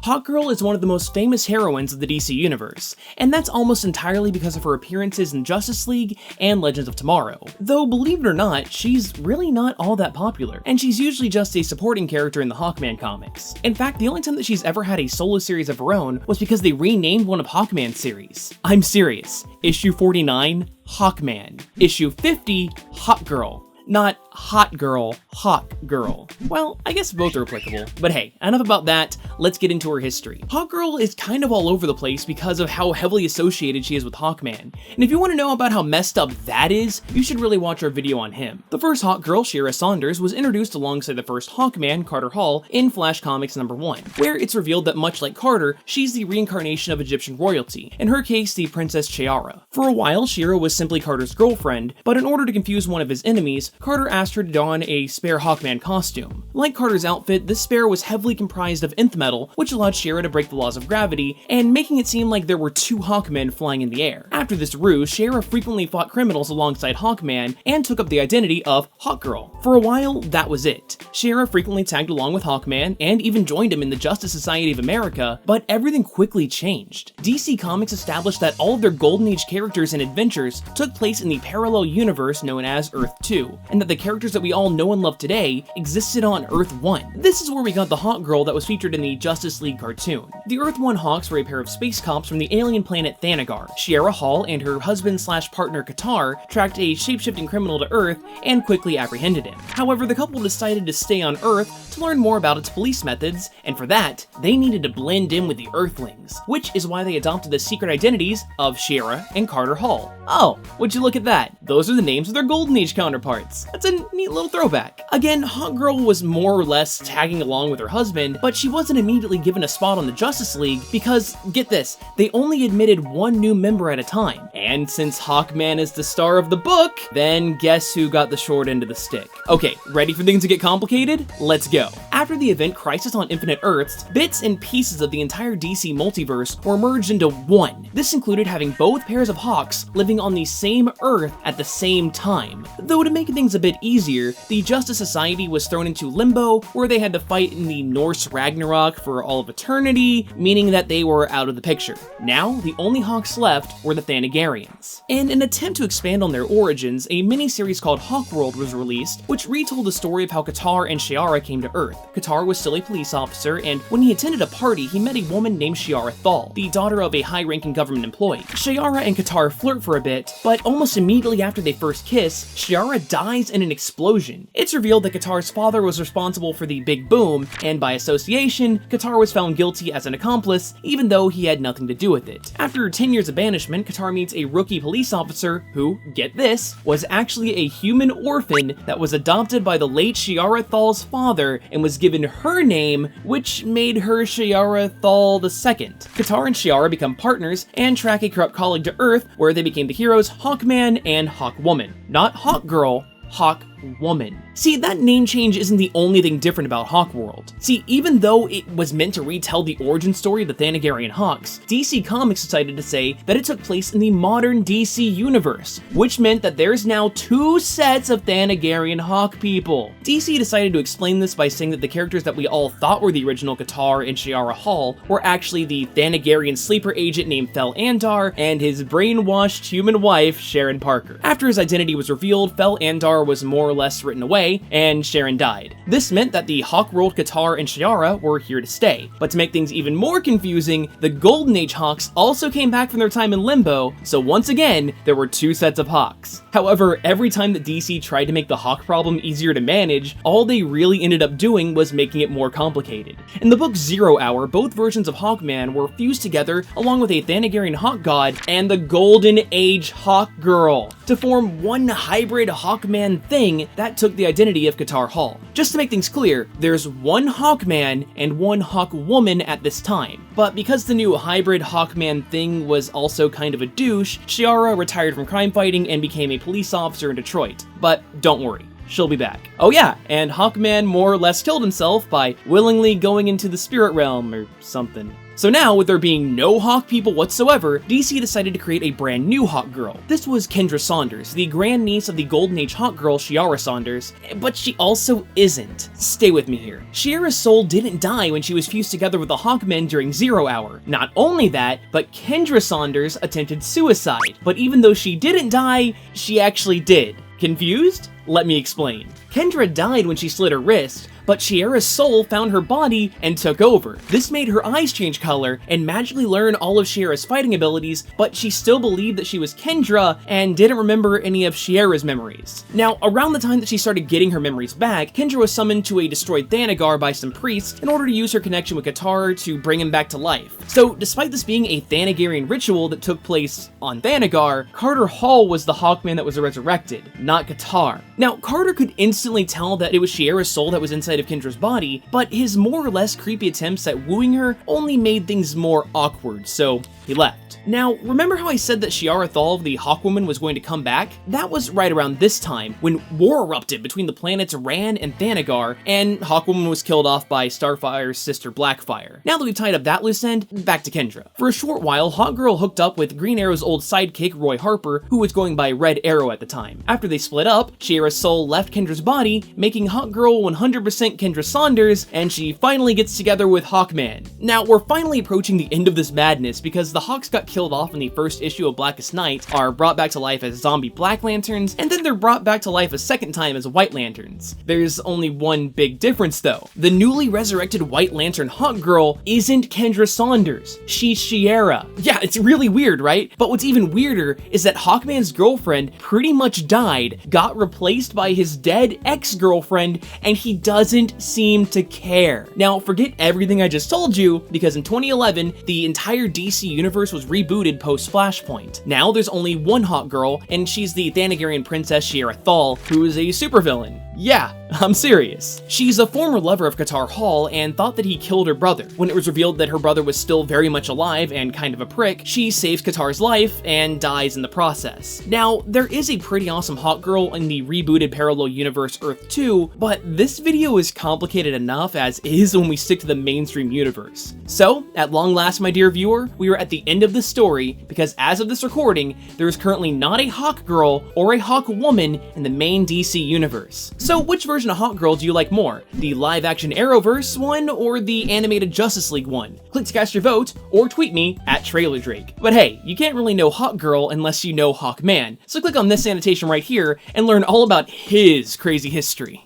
Hawkgirl is one of the most famous heroines of the DC universe, and that's almost entirely because of her appearances in Justice League and Legends of Tomorrow. Though, believe it or not, she's really not all that popular, and she's usually just a supporting character in the Hawkman comics. In fact, the only time that she's ever had a solo series of her own was because they renamed one of Hawkman's series. I'm serious. Issue 49, Hawkman. Issue 50, Hawkgirl. Not Hot Girl, Hawk Girl. Well, I guess both are applicable. But hey, enough about that, let's get into her history. Hawkgirl is kind of all over the place because of how heavily associated she is with Hawkman. And if you want to know about how messed up that is, you should really watch our video on him. The first Hawkgirl, Shiera Saunders, was introduced alongside the first Hawkman, Carter Hall, in Flash Comics #1, where it's revealed that much like Carter, she's the reincarnation of Egyptian royalty, in her case the Princess Shayera. For a while, Shiera was simply Carter's girlfriend, but in order to confuse one of his enemies, Carter asked her to don a spare Hawkman costume. Like Carter's outfit, this spare was heavily comprised of nth metal, which allowed Shiera to break the laws of gravity, and making it seem like there were two Hawkmen flying in the air. After this ruse, Shiera frequently fought criminals alongside Hawkman, and took up the identity of Hawkgirl. For a while, that was it. Shiera frequently tagged along with Hawkman, and even joined him in the Justice Society of America, but everything quickly changed. DC Comics established that all of their Golden Age characters and adventures took place in the parallel universe known as Earth 2, and that the characters that we all know and love today existed on Earth 1. This is where we got the Hawkgirl that was featured in the Justice League cartoon. The Earth 1 Hawks were a pair of space cops from the alien planet Thanagar. Shayera Hol and her husband/partner Katar tracked a shape-shifting criminal to Earth and quickly apprehended him. However, the couple decided to stay on Earth to learn more about its police methods, and for that, they needed to blend in with the Earthlings, which is why they adopted the secret identities of Shiera and Carter Hall. Oh, would you look at that? Those are the names of their Golden Age counterparts. That's a neat little throwback. Again, Hawkgirl was more or less tagging along with her husband, but she wasn't immediately given a spot on the Justice League because, get this, they only admitted one new member at a time. And since Hawkman is the star of the book, then guess who got the short end of the stick? Okay, ready for things to get complicated? Let's go. After the event Crisis on Infinite Earths, bits and pieces of the entire DC multiverse were merged into one. This included having both pairs of Hawks living on the same Earth at the same time. Though to make things a bit easier, the Justice Society was thrown into limbo, where they had to fight in the Norse Ragnarok for all of eternity, meaning that they were out of the picture. Now, the only Hawks left were the Thanagarians. In an attempt to expand on their origins, a mini-series called Hawkworld was released, which retold the story of how Katar and Shayera came to Earth. Katar was still a police officer, and when he attended a party, he met a woman named Shiera Hol, the daughter of a high-ranking government employee. Shayera and Katar flirt for a bit, but almost immediately after they first kiss, Shiera dies in an explosion. It's revealed that Katar's father was responsible for the Big Boom, and by association, Katar was found guilty as an accomplice, even though he had nothing to do with it. After 10 years of banishment, Katar meets a rookie police officer who, get this, was actually a human orphan that was adopted by the late Shiera Hol's father and was given her name, which made her Shayera Hol II. Katar and Shiera become partners and track a corrupt colleague to Earth, where they became the heroes Hawkman and Hawkwoman. Not Hawkgirl, Hawkwoman. See, that name change isn't the only thing different about Hawkworld. See, even though it was meant to retell the origin story of the Thanagarian Hawks, DC Comics decided to say that it took place in the modern DC universe, which meant that there's now two sets of Thanagarian Hawk people. DC decided to explain this by saying that the characters that we all thought were the original Katar and Shayera Hol were actually the Thanagarian sleeper agent named Fel Andar and his brainwashed human wife, Sharon Parker. After his identity was revealed, Fel Andar was more or less written away, and Sharon died. This meant that the Hawkworld Katar and Shiera were here to stay, but to make things even more confusing, the Golden Age Hawks also came back from their time in limbo, so once again, there were two sets of Hawks. However, every time that DC tried to make the Hawk problem easier to manage, all they really ended up doing was making it more complicated. In the book 0 Hour, both versions of Hawkman were fused together along with a Thanagarian Hawk God and the Golden Age Hawkgirl to form one hybrid Hawkman thing that took the identity of Katar Hol. Just to make things clear, there's one Hawkman and one Hawkwoman at this time, but because the new hybrid Hawkman thing was also kind of a douche, Shiera retired from crime fighting and became a police officer in Detroit. But don't worry, she'll be back. Oh yeah, and Hawkman more or less killed himself by willingly going into the spirit realm or something. So now, with there being no Hawk people whatsoever, DC decided to create a brand new Hawkgirl. This was Kenda Saunders, the grandniece of the Golden Age Hawkgirl Shiera Saunders, but she also isn't. Stay with me here. Shayera's soul didn't die when she was fused together with the Hawkmen during Zero Hour. Not only that, but Kenda Saunders attempted suicide. But even though she didn't die, she actually did. Confused? Let me explain. Kendra died when she slit her wrist, but Shayera's soul found her body and took over. This made her eyes change color and magically learn all of Shayera's fighting abilities, but she still believed that she was Kendra and didn't remember any of Shayera's memories. Now, around the time that she started getting her memories back, Kendra was summoned to a destroyed Thanagar by some priests in order to use her connection with Qatar to bring him back to life. So, despite this being a Thanagarian ritual that took place on Thanagar, Carter Hall was the Hawkman that was resurrected, not Qatar. Now, Carter could instantly tell that it was Shayera's soul that was inside of Kendra's body, but his more or less creepy attempts at wooing her only made things more awkward, so he left. Now, remember how I said that Shayera Hol, the Hawkwoman, was going to come back? That was right around this time, when war erupted between the planets Ran and Thanagar, and Hawkwoman was killed off by Starfire's sister Blackfire. Now that we've tied up that loose end, back to Kendra. For a short while, Hawkgirl hooked up with Green Arrow's old sidekick, Roy Harper, who was going by Red Arrow at the time. After they split up, Shayera's soul left Kendra's body, making Hawkgirl 100% Kenda Saunders, and she finally gets together with Hawkman. Now, we're finally approaching the end of this madness because the Hawks got killed off in the first issue of Blackest Night, are brought back to life as zombie Black Lanterns, and then they're brought back to life a second time as White Lanterns. There's only one big difference though. The newly resurrected White Lantern Hawkgirl isn't Kenda Saunders, she's Shiera. Yeah, it's really weird, right? But what's even weirder is that Hawkman's girlfriend pretty much died, got replaced by his dead ex-girlfriend, and he doesn't seem to care. Now, forget everything I just told you, because in 2011, the entire DC universe was rebooted post-Flashpoint. Now there's only one Hawkgirl, and she's the Thanagarian princess Shiera Hol, who is a supervillain. Yeah, I'm serious. She's a former lover of Qatar Hall and thought that he killed her brother. When it was revealed that her brother was still very much alive and kind of a prick, she saves Qatar's life and dies in the process. Now, there is a pretty awesome Hawkgirl in the rebooted parallel universe Earth 2, but this video is complicated enough as is when we stick to the mainstream universe. So, at long last, my dear viewer, we are at the end of the story because as of this recording, there is currently not a Hawkgirl or a Hawkwoman in the main DC universe. So which version of Hawkgirl do you like more? The live-action Arrowverse one or the animated Justice League one? Click to cast your vote or tweet me at TrailerDrake. But hey, you can't really know Hawkgirl unless you know Hawkman, so click on this annotation right here and learn all about his crazy history.